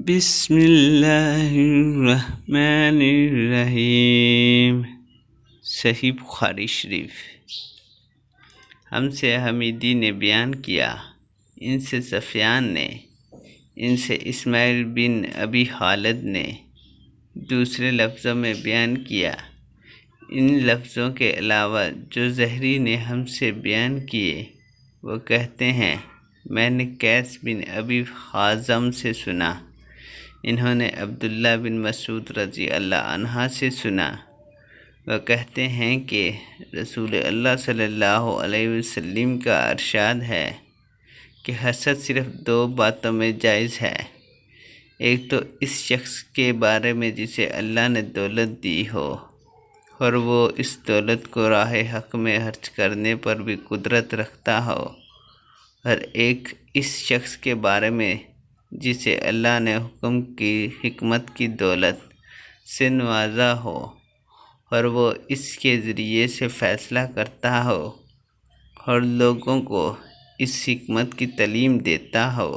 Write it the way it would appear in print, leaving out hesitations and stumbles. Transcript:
بسم اللہ الرحمن الرحیم۔ صحیح بخاری شریف۔ ہم سے حمیدی نے بیان کیا، ان سے سفیان نے، ان سے اسماعیل بن ابی خالد نے دوسرے لفظوں میں بیان کیا۔ ان لفظوں کے علاوہ جو زہری نے ہم سے بیان کیے وہ کہتے ہیں، میں نے قیس بن ابی حازم سے سنا، انہوں نے عبداللہ بن مسعود رضی اللہ عنہ سے سنا، وہ کہتے ہیں کہ رسول اللہ صلی اللہ علیہ وسلم کا ارشاد ہے کہ حسد صرف دو باتوں میں جائز ہے، ایک تو اس شخص کے بارے میں جسے اللہ نے دولت دی ہو اور وہ اس دولت کو راہ حق میں خرچ کرنے پر بھی قدرت رکھتا ہو، اور ایک اس شخص کے بارے میں جسے اللہ نے حکمت کی دولت سے نوازا ہو اور وہ اس کے ذریعے سے فیصلہ کرتا ہو اور لوگوں کو اس حکمت کی تعلیم دیتا ہو۔